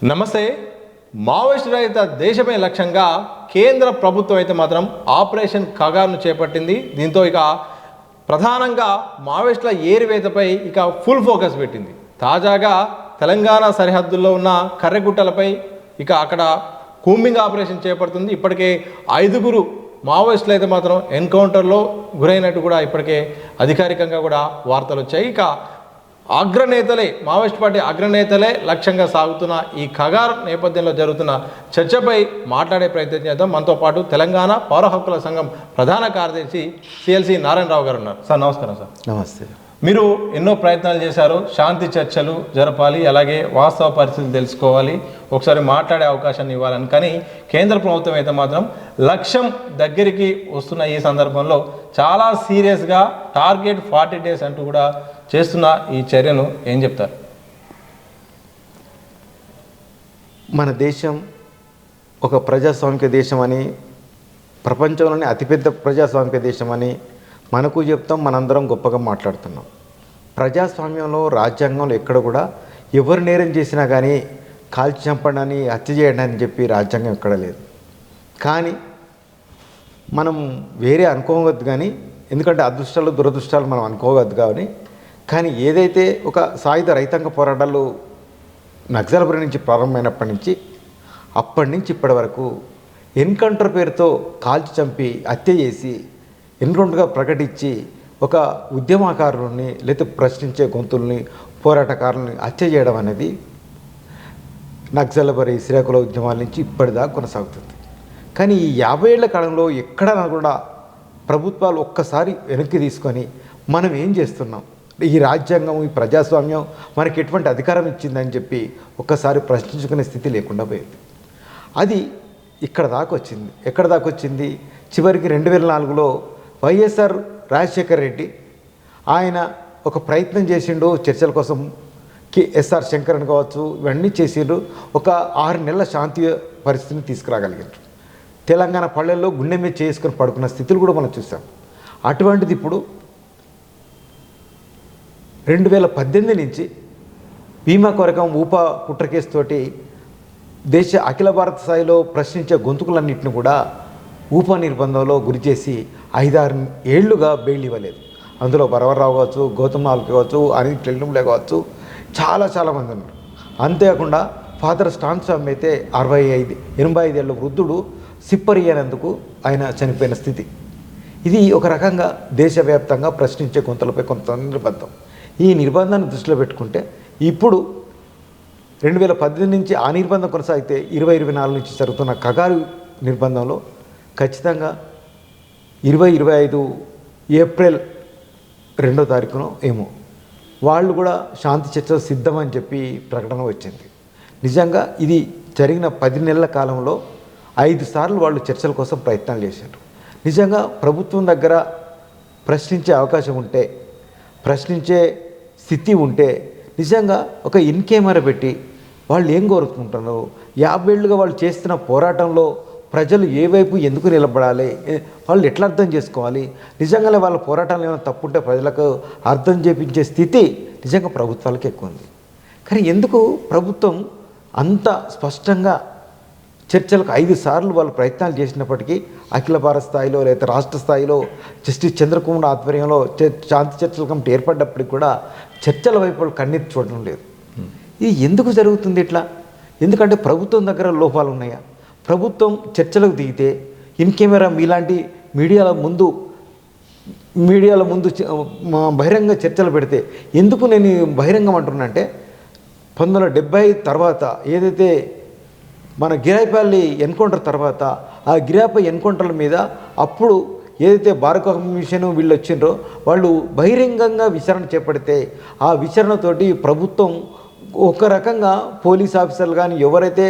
నమస్తే. మావోయిస్టు రహిత దేశమే లక్ష్యంగా కేంద్ర ప్రభుత్వం అయితే మాత్రం ఆపరేషన్ కగార్ను చేపట్టింది. దీంతో ఇక ప్రధానంగా మావోయిస్టుల ఏరివేతపై ఇక ఫుల్ ఫోకస్ పెట్టింది. తాజాగా తెలంగాణ సరిహద్దుల్లో ఉన్న కర్రెగుట్టలపై ఇక అక్కడ కూంబింగ్ ఆపరేషన్ చేపడుతుంది. ఇప్పటికే 5 మావోయిస్టులు అయితే మాత్రం ఎన్కౌంటర్లో గురైనట్టు కూడా ఇప్పటికే అధికారికంగా కూడా వార్తలు వచ్చాయి. ఇక అగ్రనేతలే మావోయిస్ట్ పార్టీ అగ్రనేతలే లక్ష్యంగా సాగుతున్న ఈ కగార్ నేపథ్యంలో జరుగుతున్న చర్చపై మాట్లాడే ప్రయత్నం చేద్దాం. మనతో పాటు తెలంగాణ పౌర హక్కుల సంఘం ప్రధాన కార్యదర్శి సిఎల్సి నారాయణరావు గారు ఉన్నారు. సార్ నమస్కారం. సార్ నమస్తే. మీరు ఎన్నో ప్రయత్నాలు చేశారు, శాంతి చర్చలు జరపాలి, అలాగే వాస్తవ పరిస్థితులు తెలుసుకోవాలి, ఒకసారి మాట్లాడే అవకాశాన్ని ఇవ్వాలని. కానీ కేంద్ర ప్రభుత్వం అయితే మాత్రం లక్ష్యం దగ్గరికి వస్తున్న ఈ సందర్భంలో చాలా సీరియస్గా టార్గెట్ 40 days అంటూ కూడా చేస్తున్న ఈ చర్యను ఏం చెప్తారు? మన దేశం ఒక ప్రజాస్వామిక దేశం అని, ప్రపంచంలోనే అతిపెద్ద ప్రజాస్వామిక దేశం అని మనకు చెప్తాం, మనందరం గొప్పగా మాట్లాడుతున్నాం. ప్రజాస్వామ్యంలో రాజ్యాంగంలో ఎక్కడ కూడా ఎవరు నేరం చేసినా కానీ కాల్చి చంపడని, హత్య చేయడం అని చెప్పి రాజ్యాంగం ఎక్కడ లేదు. కానీ మనం వేరే అనుకోవద్దు, కానీ ఎందుకంటే అదృష్టాలు దురదృష్టాలు మనం అనుకోవద్దు. కానీ ఏదైతే ఒక సాయుధ రైతాంగ పోరాటాలు నక్సల్బరి నుంచి ప్రారంభమైనప్పటి నుంచి అప్పటి నుంచి ఇప్పటి వరకు ఎన్కౌంటర్ పేరుతో కాల్చి చంపి హత్య చేసి ఎన్కౌంటర్గా ప్రకటించి ఒక ఉద్యమకారులని లేదా ప్రశ్నించే గొంతుల్ని పోరాటకారులని హత్య చేయడం అనేది నక్సల్బరి శ్రీకాకుళ ఉద్యమాల నుంచి ఇప్పటిదాకా కొనసాగుతుంది. కానీ ఈ 50 ఏళ్ల కాలంలో ఎక్కడైనా కూడా ప్రభుత్వాలు ఒక్కసారి వెనక్కి తీసుకొని మనం ఏం చేస్తున్నాం, ఈ రాజ్యాంగం ఈ ప్రజాస్వామ్యం మనకి ఎటువంటి అధికారం ఇచ్చిందని చెప్పి ఒక్కసారి ప్రశ్నించుకునే స్థితి లేకుండా పోయింది. అది ఇక్కడ దాకా వచ్చింది. ఎక్కడ దాకా వచ్చింది? చివరికి 2004లో వైఎస్ఆర్ రాజశేఖర రెడ్డి ఆయన ఒక ప్రయత్నం చేసిండు చర్చల కోసం. ఎస్ఆర్ శంకరన్ కావచ్చు, ఇవన్నీ చేసిండ్రు. ఒక 6 నెలల శాంతి పరిస్థితిని తీసుకురాగలిగారు. తెలంగాణ పల్లెల్లో గుండె మీద చేసుకొని పడుకున్న స్థితులు కూడా మనం చూసాం. అటువంటిది ఇప్పుడు 2018 నుంచి భీమా కొరకం ఊపా కుట్ర కేసు తోటి దేశ అఖిల భారత స్థాయిలో ప్రశ్నించే గొంతుకులన్నింటిని కూడా ఊపా నిర్బంధంలో గురి చేసి 5-6 ఏళ్లుగా బెయిల్ ఇవ్వలేదు. అందులో బరవరరావు కావచ్చు, గౌతమ్ నాలుగు కావచ్చు, అనిల్ టెల్లుములే కావచ్చు, చాలామంది ఉన్నారు. అంతేకాకుండా ఫాదర్ స్టాన్ స్వామి అయితే 85 ఏళ్ళ వృద్ధుడు సిప్పరి అయినందుకు ఆయన చనిపోయిన స్థితి. ఇది ఒక రకంగా దేశవ్యాప్తంగా ప్రశ్నించే గొంతులపై కొంత నిర్బంధం. ఈ నిర్బంధాన్ని దృష్టిలో పెట్టుకుంటే ఇప్పుడు 2018 నుంచి ఆ నిర్బంధం కొనసాగితే 2024 నుంచి జరుగుతున్న కగారు నిర్బంధంలో ఖచ్చితంగా 2025 ఏప్రిల్ 2వ తారీఖున ఏమో వాళ్ళు కూడా శాంతి చర్చలు సిద్ధమని చెప్పి ప్రకటన వచ్చింది. నిజంగా ఇది జరిగిన 10 నెలల కాలంలో 5 సార్లు వాళ్ళు చర్చల కోసం ప్రయత్నాలు చేశారు. నిజంగా ప్రభుత్వం దగ్గర ప్రశ్నించే అవకాశం ఉంటే, ప్రశ్నించే స్థితి ఉంటే నిజంగా ఒక ఇన్ కెమెరా పెట్టి వాళ్ళు ఏం కోరుకుంటున్నారు, 50 ఏళ్ళుగా వాళ్ళు చేస్తున్న పోరాటంలో ప్రజలు ఏ వైపు ఎందుకు నిలబడాలి, వాళ్ళు ఎట్లా అర్థం చేసుకోవాలి, నిజంగానే వాళ్ళ పోరాటాలు ఏమైనా తప్పుంటే ప్రజలకు అర్థం చేయించే స్థితి నిజంగా ప్రభుత్వాలకు ఎక్కువ ఉంది. కానీ ఎందుకు ప్రభుత్వం అంత స్పష్టంగా చర్చలకు 5 సార్లు వాళ్ళు ప్రయత్నాలు చేసినప్పటికీ అఖిల భారత స్థాయిలో లేదా రాష్ట్ర స్థాయిలో జస్టిస్ చంద్రకుమార్ ఆధ్వర్యంలో శాంతి చర్చల కమిటీ ఏర్పడ్డప్పటికి కూడా చర్చల వైపు వాళ్ళు కన్నెత్తి చూడడం లేదు. ఇది ఎందుకు జరుగుతుంది ఇట్లా? ఎందుకంటే ప్రభుత్వం దగ్గర లోపాలు ఉన్నాయా? ప్రభుత్వం చర్చలకు దిగితే ఇన్ కెమెరా మీలాంటి మీడియాల ముందు బహిరంగ చర్చలు పెడితే ఎందుకు నేను బహిరంగం అంటున్నా అంటే 1970 తర్వాత ఏదైతే మన గిరాయిపల్లి ఎన్కౌంటర్ తర్వాత ఆ గిరాయిపల్లి ఎన్కౌంటర్ల మీద అప్పుడు ఏదైతే భారత కమిషన్ వీళ్ళు వచ్చిండ్రో వాళ్ళు బహిరంగంగా విచారణ చేపడితే ఆ విచారణతోటి ప్రభుత్వం ఒక రకంగా పోలీస్ ఆఫీసర్లు కానీ ఎవరైతే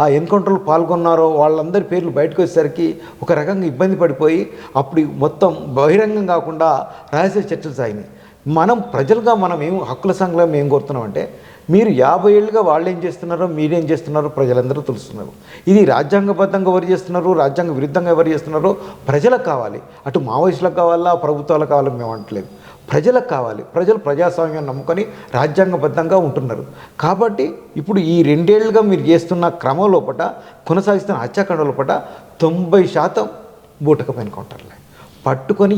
ఆ ఎన్కౌంటర్లో పాల్గొన్నారో వాళ్ళందరి పేర్లు బయటకు వచ్చేసరికి ఒక రకంగా ఇబ్బంది పడిపోయి అప్పుడు మొత్తం బహిరంగం కాకుండా రహస్య చర్చలు సాగినాయి. మనం ప్రజలుగా మనం హక్కుల సంఘంలో ఏం కోరుతున్నామంటే మీరు 50 ఏళ్ళుగా వాళ్ళు ఏం చేస్తున్నారో మీరేం చేస్తున్నారో ప్రజలందరూ తెలుస్తున్నారు. ఇది రాజ్యాంగబద్ధంగా ఎవరు చేస్తున్నారు, రాజ్యాంగ విరుద్ధంగా ఎవరు చేస్తున్నారో ప్రజలకు కావాలి. అటు మావోయిస్టులకు కావాలా ప్రభుత్వాలకు కావాలని మేము అంటలేదు. ప్రజలకు కావాలి. ప్రజలు ప్రజాస్వామ్యం నమ్ముకొని రాజ్యాంగబద్ధంగా ఉంటున్నారు. కాబట్టి ఇప్పుడు ఈ 2 ఏళ్లుగా మీరు చేస్తున్న క్రమం లోపట, కొనసాగిస్తున్న హత్యాకాండ లోపట 90% బూటకపు ఎన్కౌంటర్లే. పట్టుకొని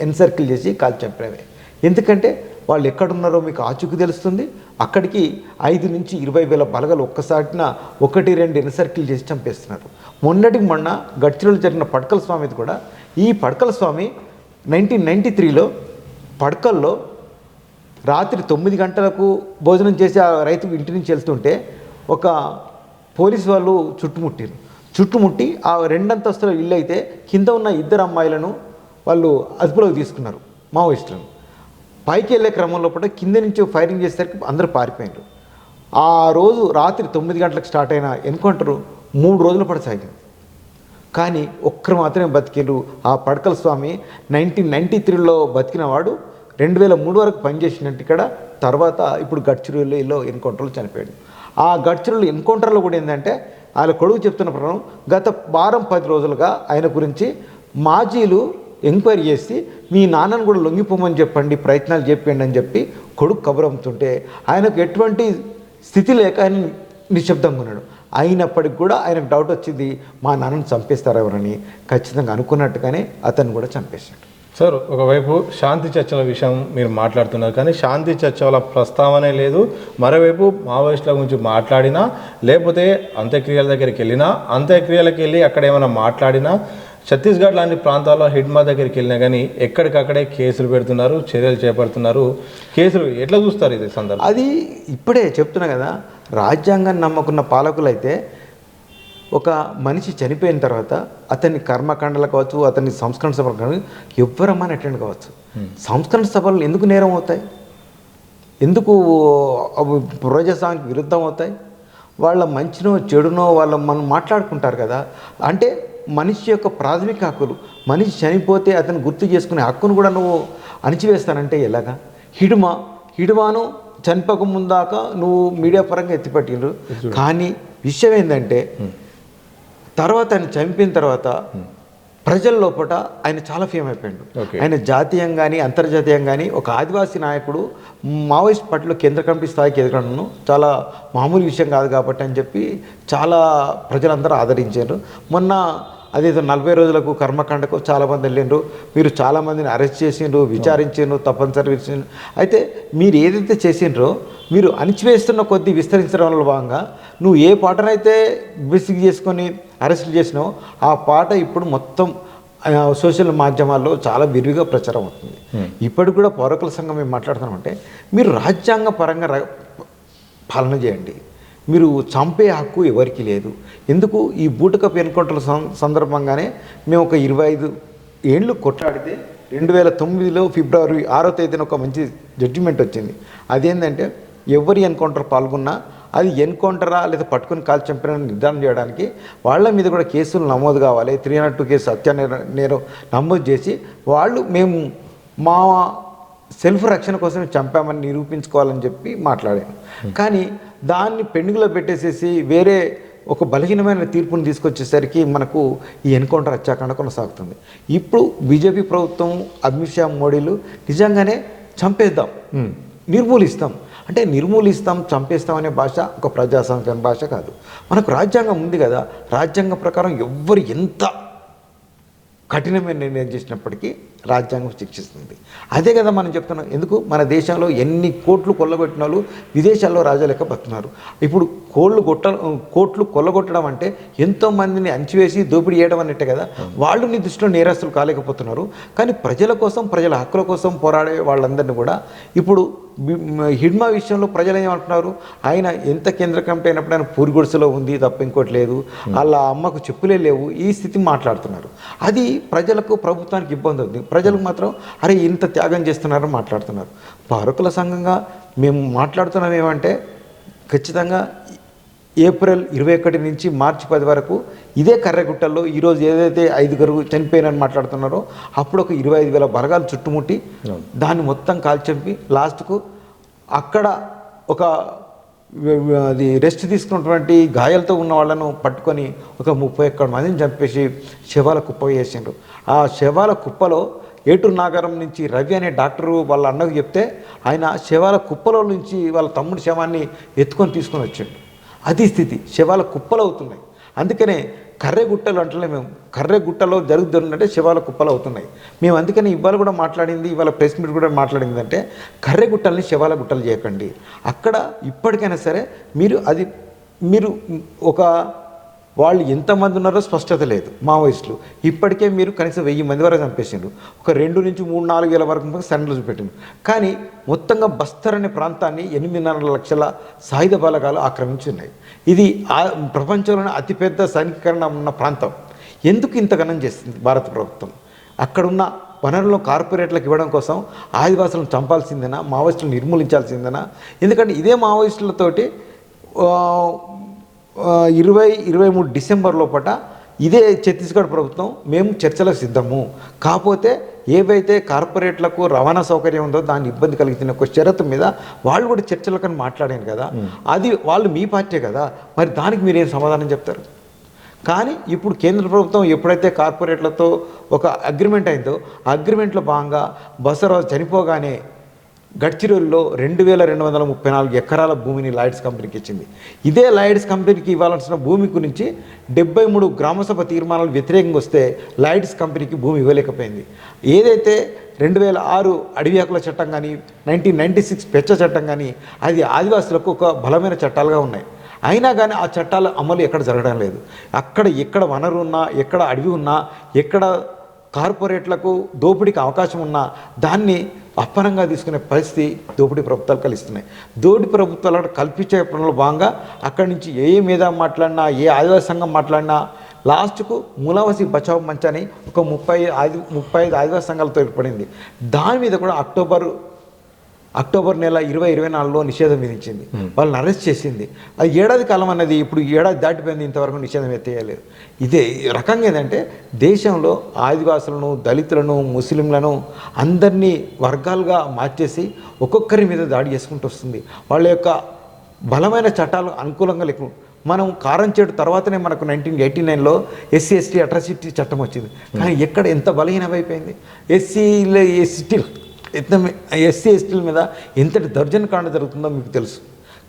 ఎన్సర్కిల్ చేసి కాల్ చంపేవే. ఎందుకంటే వాళ్ళు ఎక్కడున్నారో మీకు ఆచూకీ తెలుస్తుంది. అక్కడికి 5 నుంచి 20 వేల బలగలు ఒక్కసారిన 1-2 ఎన్సర్కిల్ చేసి చంపేస్తున్నారు. మొన్న గడ్చిరోలు జరిగిన పడకల స్వామిది కూడా, ఈ పడకల స్వామి 1993లో పడకల్లో రాత్రి 9 గంటలకు భోజనం చేసి ఆ రైతు ఇంటి నుంచి వెళ్తుంటే ఒక పోలీసు వాళ్ళు చుట్టుముట్టి ఆ 2 అంతస్తుల ఇల్లు అయితే కింద ఉన్న 2 అమ్మాయిలను వాళ్ళు అదుపులోకి తీసుకున్నారు మావోయిస్టులను. పైకి వెళ్ళే క్రమంలో కూడా కింద నుంచి ఫైరింగ్ చేసేసరికి అందరూ పారిపోయారు. ఆ రోజు రాత్రి 9 గంటలకు స్టార్ట్ అయిన ఎన్కౌంటరు 3 రోజుల పాటు సాగింది. కానీ ఒక్కరు మాత్రమే బతికిరు. ఆ పడకల స్వామి 1993లో బతికినవాడు 2003 వరకు పనిచేసినట్టు ఇక్కడ. తర్వాత ఇప్పుడు గడ్చిరోలులో ఎన్కౌంటర్లో చనిపోయాడు. ఆ గడ్చిరోలు ఎన్కౌంటర్లో కూడా ఏంటంటే ఆయన కొడుకు చెప్తున్న ప్రకారం గత వారం 10 రోజులుగా ఆయన గురించి మాజీలు ఎంక్వైరీ చేసి మీ నాన్నను కూడా లొంగిపోమని చెప్పండి, ప్రయత్నాలు చెప్పండి అని చెప్పి కొడుకు కబురంతుంటే ఆయనకు ఎటువంటి స్థితి లేక ఆయన నిశ్శబ్దంగా ఉన్నాడు. అయినప్పటికి కూడా ఆయనకు డౌట్ వచ్చింది, మా నాన్నను చంపేస్తారు ఎవరని. ఖచ్చితంగా అనుకున్నట్టుగానే అతను కూడా చంపేశాడు. సార్, ఒకవైపు శాంతి చర్చల విషయం మీరు మాట్లాడుతున్నారు, కానీ శాంతి చర్చల ప్రస్తావనే లేదు. మరోవైపు మావోయిస్టుల గురించి మాట్లాడినా, లేకపోతే అంత్యక్రియల దగ్గరికి వెళ్ళినా, అంత్యక్రియలకు వెళ్ళి అక్కడ ఏమైనా మాట్లాడినా, ఛత్తీస్గఢ్ లాంటి ప్రాంతాల్లో హిడ్మా దగ్గరికి వెళ్ళినా కానీ ఎక్కడికక్కడే కేసులు పెడుతున్నారు, చర్యలు చేపడుతున్నారు. కేసులు ఎట్లా చూస్తారు ఇది సందర్భం? అది ఇప్పుడే చెప్తున్నా కదా, రాజ్యాంగాన్ని నమ్ముకున్న పాలకులైతే ఒక మనిషి చనిపోయిన తర్వాత అతన్ని కర్మకాండలు కావచ్చు, అతన్ని సంస్కరణ సభలు కావచ్చు, ఎవ్వరమ్మని అటెండ్ కావచ్చు. సంస్కరణ సభలు ఎందుకు నేరం అవుతాయి? ఎందుకు ప్రజాస్వామ్యానికి విరుద్ధం అవుతాయి? వాళ్ళ మంచినో చెడునో మనం మాట్లాడుకుంటారు కదా. అంటే మనిషి యొక్క ప్రాథమిక హక్కులు, మనిషి చనిపోతే అతను గుర్తు చేసుకునే హక్కును కూడా నువ్వు అణిచివేస్తానంటే ఎలాగా? హిడ్మాను చనిపోక ముందాక నువ్వు మీడియా పరంగా ఎత్తిపెట్టిండ్రు. కానీ విషయం ఏంటంటే తర్వాత ఆయన చనిపోయిన తర్వాత ప్రజల లోపల ఆయన చాలా ఫేమ్ అయిపోయాడు. ఆయన జాతీయం కానీ అంతర్జాతీయం కానీ ఒక ఆదివాసీ నాయకుడు మావోయిస్ట్ పార్టీలో కేంద్ర కమిటీ స్థాయికి ఎదగడం చాలా మామూలు విషయం కాదు కాబట్టి అని చెప్పి చాలా ప్రజలందరూ ఆదరించారు. మొన్న అదేదో 40 రోజులకు కర్మకాండకు చాలామంది వెళ్ళిండ్రు. మీరు చాలామందిని అరెస్ట్ చేసిండ్రు, విచారించిండ్రు, తప్పనిసరి విషయం. అయితే మీరు ఏదైతే చేసిండ్రో మీరు అణిచివేస్తున్న కొద్దీ విస్తరించడంలో భాగంగా నువ్వు ఏ పాటనైతే బేసిక్ చేసుకొని అరెస్టులు చేసినావో ఆ పాట ఇప్పుడు మొత్తం సోషల్ మాధ్యమాల్లో చాలా విరివిగా ప్రచారం అవుతుంది. ఇప్పటికి కూడా పౌరకుల సంఘం మేము మాట్లాడుతున్నామంటే మీరు రాజ్యాంగ పరంగా పాలన చేయండి. మీరు చంపే హక్కు ఎవరికి లేదు. ఎందుకు ఈ బూటకపు ఎన్కౌంటర్ల సందర్భంగానే మేము ఒక 25 ఏళ్ళు కొట్లాడితే 2009లో ఫిబ్రవరి 6వ తేదీన ఒక మంచి జడ్జిమెంట్ వచ్చింది. అదేంటంటే ఎవరి ఎన్కౌంటర్ పాల్గొన్నా అది ఎన్కౌంటరా లేదా పట్టుకుని కాల్ చంపిన నిర్ధారణ చేయడానికి వాళ్ళ మీద కూడా కేసులు నమోదు కావాలి. 302 కేసు హత్య నేరం నమోదు చేసి వాళ్ళు మేము మా సెల్ఫ్ రక్షణ కోసం చంపామని నిరూపించుకోవాలని చెప్పి మాట్లాడాను. కానీ దాన్ని పెండింగ్లో పెట్టేసేసి వేరే ఒక బలహీనమైన తీర్పుని తీసుకొచ్చేసరికి మనకు ఈ ఎన్కౌంటర్ హత్యాకాండ కొనసాగుతుంది. ఇప్పుడు బీజేపీ ప్రభుత్వం, అమిత్ షా, మోడీలు నిజంగానే చంపేద్దాం, నిర్మూలిస్తాం అంటే నిర్మూలిస్తాం, చంపేస్తాం అనే భాష ఒక ప్రజాస్వామ్య భాష కాదు. మనకు రాజ్యాంగం ఉంది కదా, రాజ్యాంగం ప్రకారం ఎవ్వరు ఎంత కఠినమైన నిర్ణయం చేసినప్పటికీ రాజ్యాంగం శిక్షిస్తుంది. అదే కదా మనం చెప్తున్నాం. ఎందుకు మన దేశంలో ఎన్ని కోట్లు కొల్లగొట్టిన వాళ్ళు విదేశాల్లో రాజా లెక్క బతున్నారు. ఇప్పుడు కోట్లు కొల్లగొట్టడం అంటే ఎంతోమందిని అంచివేసి దోపిడీ చేయడం అన్నట్టే కదా. వాళ్ళు నీ దృష్టిలో నేరస్తులు కాలేకపోతున్నారు. కానీ ప్రజల కోసం, ప్రజల హక్కుల కోసం పోరాడే వాళ్ళందరినీ కూడా ఇప్పుడు హిడ్మా విషయంలో ప్రజలు ఏమంటున్నారు, ఆయన ఎంత కేంద్ర కమిటీ అయినప్పుడు ఆయన పూరి గుడిసెలో ఉంది తప్ప ఇంకోటి లేదు, వాళ్ళ అమ్మకు చెప్పులే లేవు, ఈ స్థితి మాట్లాడుతున్నారు. అది ప్రజలకు, ప్రభుత్వానికి ఇబ్బంది అవుతుంది. ప్రజలకు మాత్రం అరే ఇంత త్యాగం చేస్తున్నారని మాట్లాడుతున్నారు. పౌరకుల సంఘంగా మేము మాట్లాడుతున్నాం ఏమంటే ఖచ్చితంగా ఏప్రిల్ 21 నుంచి మార్చి 10 వరకు ఇదే కర్రెగుట్టల్లో ఈరోజు ఏదైతే 5 చనిపోయినని మాట్లాడుతున్నారో అప్పుడు ఒక 25,000 బలగాలు చుట్టుముట్టి దాన్ని మొత్తం కాల్చంపి లాస్ట్కు అక్కడ ఒక అది రెస్ట్ తీసుకున్నటువంటి గాయాలతో ఉన్న వాళ్ళను పట్టుకొని ఒక 31 మందిని చంపేసి శవాల కుప్ప వేసిండ్రు. ఆ శవాల కుప్పలో ఏటూరు నాగారం నుంచి రవి అనే డాక్టరు వాళ్ళ అన్నకు చెప్తే ఆయన శవాల కుప్పలో నుంచి వాళ్ళ తమ్ముడి శవాన్ని ఎత్తుకొని తీసుకొని వచ్చాడు. అది స్థితి, శవాల కుప్పలు అవుతున్నాయి. అందుకనే కర్రెగుట్టలు అంటలే మేము, కర్రెగుట్టలో జరుగుతుందంటే శవాల కుప్పలు అవుతున్నాయి. మేము అందుకని ఇవాళ కూడా మాట్లాడింది, ఇవాళ ప్రెస్ మీట్ కూడా మాట్లాడింది అంటే కర్రెగుట్టల్ని శవాల గుట్టలు చేయకండి. అక్కడ ఇప్పటికైనా సరే మీరు ఒక వాళ్ళు ఎంతమంది ఉన్నారో స్పష్టత లేదు. మావోయిస్టులు ఇప్పటికే మీరు కనీసం 1000 మంది వరకు చంపేసిండ్రు. ఒక 2 నుంచి 3-4 వేల వరకు సెంటర్లు పెట్టిండ్రు. కానీ మొత్తంగా బస్తర్ అనే ప్రాంతాన్ని 8.5 లక్షల సాయుధ బలగాలు ఆక్రమించున్నాయి. ఇది ప్రపంచంలోనే అతిపెద్ద సైనికీకరణ ఉన్న ప్రాంతం. ఎందుకు ఇంతగనం చేస్తుంది భారత ప్రభుత్వం? అక్కడున్న వనరులను కార్పొరేట్లకు ఇవ్వడం కోసం ఆదివాసులను చంపాల్సిందేనా, మావోయిస్టులను నిర్మూలించాల్సిందేనా? ఎందుకంటే ఇదే మావోయిస్టులతోటి 23 డిసెంబర్ లోపల ఇదే ఛత్తీస్గఢ్ ప్రభుత్వం మేము చర్చలకు సిద్ధము, కాకపోతే ఏవైతే కార్పొరేట్లకు రవాణా సౌకర్యం ఉందో దాన్ని ఇబ్బంది కలిగించిన ఒక షరతు మీద వాళ్ళు కూడా చర్చలకని మాట్లాడాను కదా, అది వాళ్ళు మీ పార్టీ కదా, మరి దానికి మీరేం సమాధానం చెప్తారు? కానీ ఇప్పుడు కేంద్ర ప్రభుత్వం ఎప్పుడైతే కార్పొరేట్లతో ఒక అగ్రిమెంట్ అయిందో ఆ అగ్రిమెంట్లో భాగంగా బసవరాజు చనిపోగానే గడ్చిరోలిలో 2234 ఎకరాల భూమిని లాయిడ్స్ కంపెనీకి ఇచ్చింది. ఇదే లాయిడ్స్ కంపెనీకి ఇవ్వాల్సిన భూమి గురించి 73 గ్రామసభ తీర్మానాలు వ్యతిరేకంగా వస్తే లాయిడ్స్ కంపెనీకి భూమి ఇవ్వలేకపోయింది. ఏదైతే 2006 అడవి హక్కుల చట్టం కానీ 1996 పెచ్చ చట్టం కానీ అది ఆదివాసులకు ఒక బలమైన చట్టాలుగా ఉన్నాయి. అయినా కానీ ఆ చట్టాల అమలు ఎక్కడ జరగడం లేదు. ఎక్కడ వనరు ఉన్నా, ఎక్కడ అడవి ఉన్నా, ఎక్కడ కార్పొరేట్లకు దోపిడీకి అవకాశం ఉన్నా దాన్ని అప్పనంగా తీసుకునే పరిస్థితి దోపిడీ ప్రభుత్వాలు కలిస్తున్నాయి. దోపిడీ ప్రభుత్వాలు కల్పించే పనుల్లో భాగంగా అక్కడి నుంచి ఏ మీద మాట్లాడినా, ఏ ఆదివాసీ సంఘం మాట్లాడినా లాస్ట్కు మూలావాసి బచావ్ మంచ్ అని ఒక 35 ఆదివాసీ సంఘాలతో ఏర్పడింది. దాని మీద కూడా అక్టోబర్ నెల 2024లో నిషేధం విధించింది. వాళ్ళని అరెస్ట్ చేసింది. అది ఏడాది కాలం అన్నది ఇప్పుడు ఏడాది దాటిపోయింది, ఇంతవరకు నిషేధం ఎత్తేయలేదు. ఇదే రకంగా ఏంటంటే దేశంలో ఆదివాసులను, దళితులను, ముస్లింలను అందరినీ వర్గాలుగా మార్చేసి ఒక్కొక్కరి మీద దాడి చేసుకుంటూ వస్తుంది. వాళ్ళ యొక్క బలమైన చట్టాలు అనుకూలంగా లేకుండా మనం కారంచేడు తర్వాతనే మనకు 1989లో SC/ST అట్రాసిటీ చట్టం వచ్చింది. కానీ ఎక్కడ ఎంత బలహీనమైపోయింది. SC/STల మీద ఎంతటి దౌర్జన్యకాండ జరుగుతుందో మీకు తెలుసు.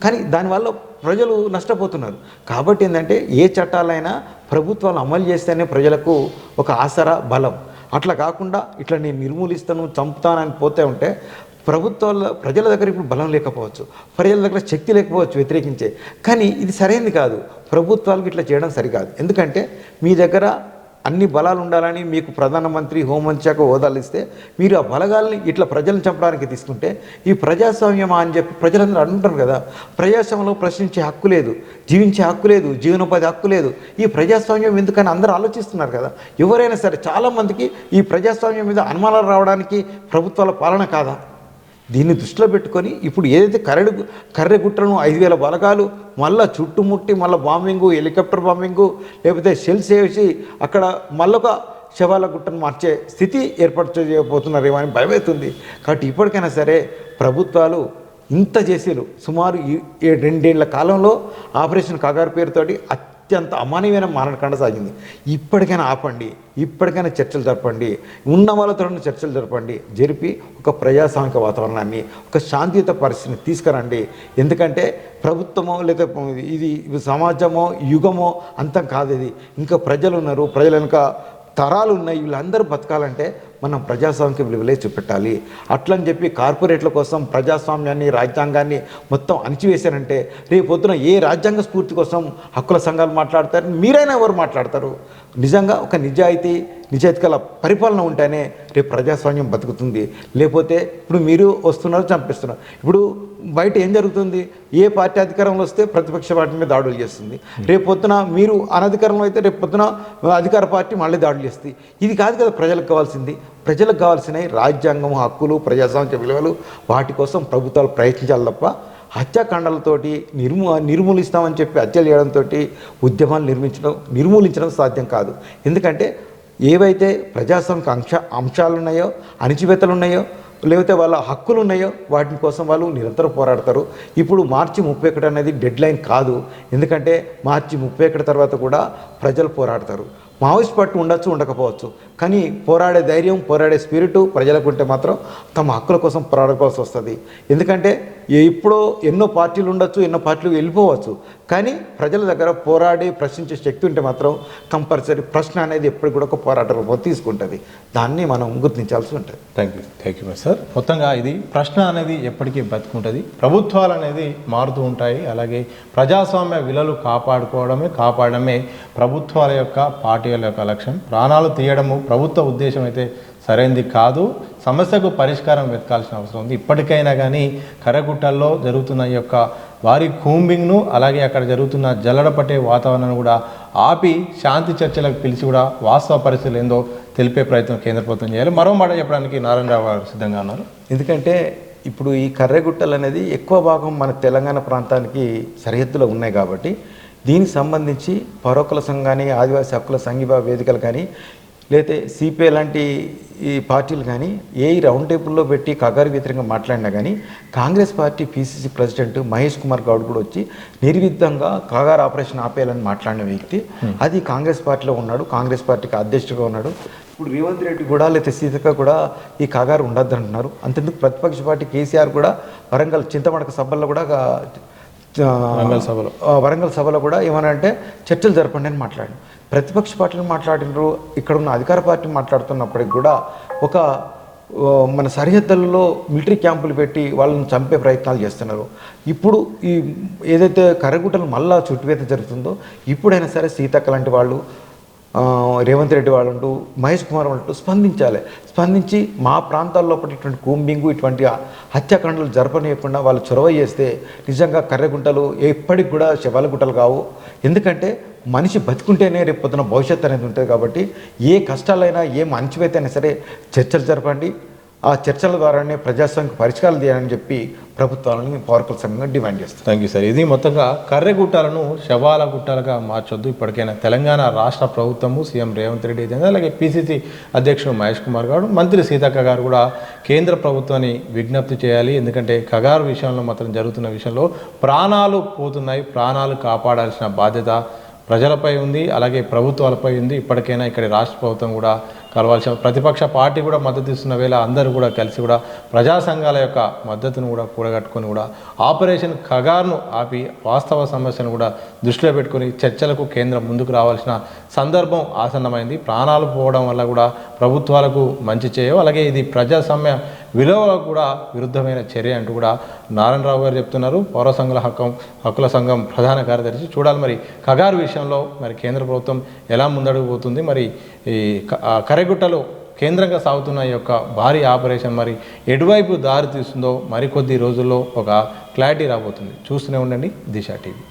కానీ దానివల్ల ప్రజలు నష్టపోతున్నారు. కాబట్టి ఏంటంటే ఏ చట్టాలైనా ప్రభుత్వాలు అమలు చేస్తేనే ప్రజలకు ఒక ఆసరా, బలం. అట్లా కాకుండా ఇట్లా నేను నిర్మూలిస్తాను, చంపుతానని పోతే ఉంటే ప్రజల దగ్గర ఇప్పుడు బలం లేకపోవచ్చు, ప్రజల దగ్గర శక్తి లేకపోవచ్చు వ్యతిరేకించే. కానీ ఇది సరైనది కాదు. ప్రభుత్వాలకు ఇట్లా చేయడం సరికాదు. ఎందుకంటే మీ దగ్గర అన్ని బలాలు ఉండాలని మీకు ప్రధానమంత్రి, హోంమంత్రి శాఖ హోదాలు ఇస్తే మీరు ఆ బలగాల్ని ఇట్లా ప్రజలను చంపడానికి తీసుకుంటే ఈ ప్రజాస్వామ్యమా అని చెప్పి ప్రజలందరూ అంటుంటారు కదా. ప్రజాస్వామ్యంలో ప్రశ్నించే హక్కు లేదు, జీవించే హక్కు లేదు, జీవనోపాధి హక్కు లేదు. ఈ ప్రజాస్వామ్యం ఎందుకని అందరూ ఆలోచిస్తున్నారు కదా. ఎవరైనా సరే చాలామందికి ఈ ప్రజాస్వామ్యం మీద అనుమానాలు రావడానికి ప్రభుత్వాల పాలన కాదా? దీన్ని దృష్టిలో పెట్టుకొని ఇప్పుడు ఏదైతే కర్రెగుట్టను 5000 బలగాలు మళ్ళీ చుట్టుముట్టి మళ్ళీ బాంబింగు, హెలికాప్టర్ బాంబింగు, లేకపోతే షెల్స్ వేసి అక్కడ మళ్ళొక శవాల గుట్టను మార్చే స్థితి ఏర్పరచబోతున్నారేమో అని భయమవుతుంది. కాబట్టి ఇప్పటికైనా సరే ప్రభుత్వాలు ఇంత చేసారు. సుమారు 2 ఏళ్ల కాలంలో ఆపరేషన్ కగారు పేరుతోటి అత్యంత అమానవీయమైన మారణకాండ సాగింది. ఇప్పటికైనా ఆపండి, ఇప్పటికైనా చర్చలు జరపండి, ఉన్న వాళ్ళతో చర్చలు జరిపి ఒక ప్రజాస్వామిక వాతావరణాన్ని, ఒక శాంతియుత పరిస్థితిని తీసుకురండి. ఎందుకంటే ప్రభుత్వమో లేదా ఇది సమాజమో యుగమో అంతం కాదు. ఇది ఇంకా ప్రజలు ఉన్నారు, ప్రజలు ఇంకా తరాలు ఉన్నాయి. వీళ్ళందరూ బతకాలంటే మనం ప్రజాస్వామ్య విలువలే చూపెట్టాలి. అట్లని చెప్పి కార్పొరేట్ల కోసం ప్రజాస్వామ్యాన్ని, రాజ్యాంగాన్ని మొత్తం అణిచివేశారంటే రేపు పొద్దున ఏ రాజ్యాంగ స్ఫూర్తి కోసం హక్కుల సంఘాలు మాట్లాడతారు? మీరైనా ఎవరు మాట్లాడతారు? నిజంగా ఒక నిజాయితీ గల పరిపాలన ఉంటేనే రేపు ప్రజాస్వామ్యం బతుకుతుంది. లేకపోతే ఇప్పుడు మీరు వస్తున్నారు, చంపిస్తున్నారు. ఇప్పుడు బయట ఏం జరుగుతుంది? ఏ పార్టీ అధికారంలో వస్తే ప్రతిపక్ష పార్టీ మీద దాడులు చేస్తుంది. రేపు పొద్దున మీరు అనధికారంలో అయితే రేపు పొద్దున అధికార పార్టీ మళ్ళీ దాడులు చేస్తుంది. ఇది కాదు కదా ప్రజలకు కావాల్సింది. ప్రజలకు కావాల్సినవి రాజ్యాంగం, హక్కులు, ప్రజాస్వామ్య విలువలు. వాటి కోసం ప్రభుత్వాలు ప్రయత్నించాలి తప్ప హత్యాకాండాలతోటి నిర్మూలిస్తామని చెప్పి హత్యలు చేయడంతో ఉద్యమాలు నిర్మూలించడం సాధ్యం కాదు. ఎందుకంటే ఏవైతే ప్రజాస్వామిక అంశాలు ఉన్నాయో, అణిచివేతలు ఉన్నాయో, లేకపోతే వాళ్ళ హక్కులు ఉన్నాయో వాటి కోసం వాళ్ళు నిరంతరం పోరాడతారు. ఇప్పుడు మార్చి 31 అనేది డెడ్ లైన్ కాదు. ఎందుకంటే మార్చి 31 తర్వాత కూడా ప్రజలు పోరాడతారు. మావోయిస్ట్ పార్టీ ఉండొచ్చు, ఉండకపోవచ్చు, కానీ పోరాడే ధైర్యం, పోరాడే స్పిరిటు ప్రజలకు ఉంటే మాత్రం తమ హక్కుల కోసం పోరాడుకోవాల్సి వస్తుంది. ఎందుకంటే ఎప్పుడో ఎన్నో పార్టీలు ఉండొచ్చు, ఎన్నో పార్టీలు వెళ్ళిపోవచ్చు, కానీ ప్రజల దగ్గర పోరాడి ప్రశ్నించే శక్తి ఉంటే మాత్రం కంపల్సరీ ప్రశ్న అనేది ఎప్పుడు కూడా ఒక పోరాట రూపం తీసుకుంటుంది. దాన్ని మనం గుర్తించాల్సి ఉంటుంది. Thank you sir. మొత్తంగా ఇది ప్రశ్న అనేది ఎప్పటికీ బతుకుంటుంది. ప్రభుత్వాలు అనేది మారుతూ ఉంటాయి. అలాగే ప్రజాస్వామ్య విలువలు కాపాడమే ప్రభుత్వాల యొక్క పార్టీల యొక్క లక్ష్యం. ప్రాణాలు తీయడము ప్రభుత్వ ఉద్దేశం అయితే సరైనది కాదు. సమస్యకు పరిష్కారం వెతకాల్సిన అవసరం ఉంది. ఇప్పటికైనా కానీ కర్రగుట్టల్లో జరుగుతున్న ఈ యొక్క వారి కూంబింగ్ను, అలాగే అక్కడ జరుగుతున్న జల్లడ పట్టే వాతావరణాన్ని కూడా ఆపి శాంతి చర్చలకు పిలిచి కూడా వాస్తవ పరిస్థితులు ఏందో తెలిపే ప్రయత్నం కేంద్ర ప్రభుత్వం చేయాలి. మరో మాట చెప్పడానికి నారాయణరావు గారు సిద్ధంగా ఉన్నారు. ఎందుకంటే ఇప్పుడు ఈ కర్రెగుట్టలు అనేది ఎక్కువ భాగం మన తెలంగాణ ప్రాంతానికి సరిహద్దులో ఉన్నాయి కాబట్టి దీనికి సంబంధించి పౌరకుల సంఘం కానీ, ఆదివాసీ హక్కుల సంఘీభావ వేదికలు కానీ, లేతే సిపిఐ లాంటి ఈ పార్టీలు కానీ ఏ రౌండ్ టేబుల్లో పెట్టి కగారు వ్యతిరేకంగా మాట్లాడినా కానీ Congress party PCC president Mahesh Kumar Goud కూడా వచ్చి నిర్విధంగా కగారు ఆపరేషన్ ఆపేయాలని మాట్లాడిన వ్యక్తి. అది కాంగ్రెస్ పార్టీలో ఉన్నాడు, కాంగ్రెస్ పార్టీకి అధ్యక్షుడిగా ఉన్నాడు. ఇప్పుడు రేవంత్ రెడ్డి కూడా లేకపోతే సీతక్క కూడా ఈ కగారు ఉండద్దు అంటున్నారు. అంతెందుకు ప్రతిపక్ష పార్టీ కేసీఆర్ కూడా వరంగల్ చింతమడక సభల్లో కూడా వరంగల్ సభలో కూడా ఏమనంటే చర్చలు జరపండి అని మాట్లాడి ప్రతిపక్ష పార్టీలు మాట్లాడినారు. ఇక్కడ ఉన్న అధికార పార్టీ మాట్లాడుతున్నప్పటికి కూడా ఒక మన సరిహద్దులలో మిలిటరీ క్యాంపులు పెట్టి వాళ్ళని చంపే ప్రయత్నాలు చేస్తున్నారు. ఇప్పుడు ఈ ఏదైతే కర్రగుట్టలు మళ్ళా చుట్టువేత జరుగుతుందో ఇప్పుడైనా సరే సీతక్క లాంటి వాళ్ళు, రేవంత్ రెడ్డి వాళ్ళు, మహేష్ కుమార్ వాళ్ళు స్పందించి మా ప్రాంతాల్లో ఇటువంటి కూంబింగు, ఇటువంటి హత్యాకాండలు జరపనీయకుండా వాళ్ళు చొరవ చేస్తే నిజంగా కర్రెగుంటలు ఎప్పటికి కూడా శవాల గుట్టలు కావు. ఎందుకంటే మనిషి బతుకుంటేనే రేపు పొద్దున భవిష్యత్తు అనేది ఉంటుంది. కాబట్టి ఏ కష్టాలైనా, ఏ మంచివైతేనే సరే చర్చలు జరపండి. ఆ చర్చల ద్వారానే ప్రజాస్వామ్య పరిష్కారాలు తీయాలని చెప్పి ప్రభుత్వాలను పౌరకుల సంఘంగా డిమాండ్ చేస్తాం. Thank you sir. ఇది మొత్తంగా కర్రెగుట్టాలను శవాల గుట్టాలుగా మార్చొద్దు. ఇప్పటికైనా తెలంగాణ రాష్ట్ర ప్రభుత్వము, సీఎం రేవంత్ రెడ్డి అయితే, అలాగే పిసిసి అధ్యక్షుడు మహేష్ కుమార్ గారు, మంత్రి సీతక్క గారు కూడా కేంద్ర ప్రభుత్వాన్ని విజ్ఞప్తి చేయాలి. ఎందుకంటే కగారు విషయంలో మాత్రం జరుగుతున్న విషయంలో ప్రాణాలు పోతున్నాయి. ప్రాణాలు కాపాడాల్సిన బాధ్యత ప్రజలపై ఉంది, అలాగే ప్రభుత్వాలపై ఉంది. ఇప్పటికైనా ఇక్కడ రాష్ట్ర ప్రభుత్వం కూడా కలవాల్సిన, ప్రతిపక్ష పార్టీ కూడా మద్దతు ఇస్తున్న వేళ అందరూ కూడా కలిసి కూడా ప్రజా సంఘాల యొక్క మద్దతును కూడా కూడగట్టుకొని కూడా ఆపరేషన్ కగార్ను ఆపి వాస్తవ సమస్యను కూడా దృష్టిలో పెట్టుకొని చర్చలకు కేంద్రం ముందుకు రావాల్సిన సందర్భం ఆసన్నమైంది. ప్రాణాలు పోవడం వల్ల కూడా ప్రభుత్వాలకు మంచి చేయవు, అలాగే ఇది ప్రజాస్వామ్య విలువలకు కూడా విరుద్ధమైన చర్య అంటూ కూడా నారాయణరావు గారు చెప్తున్నారు. పౌర సంఘాల హక్కుల సంఘం ప్రధాన కార్యదర్శి. చూడాలి మరి కగారు విషయంలో మరి కేంద్ర ప్రభుత్వం ఎలా ముందడుగు పోతుంది. మరి ఈ కర్రెగుట్టలో కేంద్రంగా సాగుతున్న ఈ యొక్క భారీ ఆపరేషన్ మరి ఎటువైపు దారి తీస్తుందో మరికొద్ది రోజుల్లో ఒక క్లారిటీ రాబోతుంది. చూస్తూనే ఉండండి దిశ టీవీ.